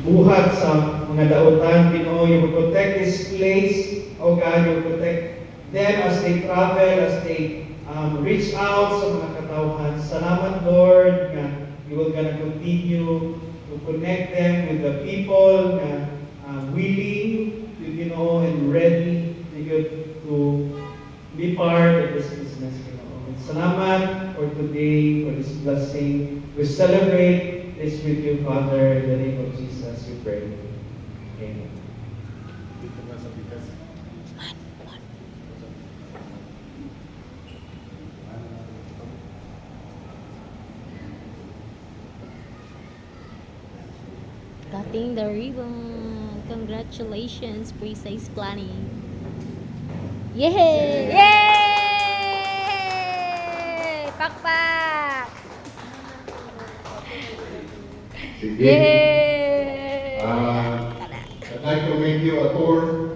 buhat sa mga dautan. Ginoo, you will protect this place. Oh God, you will protect them as they travel, as they reach out sa mga katawhan. Salamat, Lord, nga you will gonna continue to connect them with the people na willing, you know, and ready to be part of this business. You know. And salamat for today, for this blessing. We celebrate this with you, Father, in the name of Jesus, we pray. Amen. Cutting the ribbon. Congratulations, precise planning. Yay! Yay! Pakpak! Sige. Yay! I'd like to make you a tour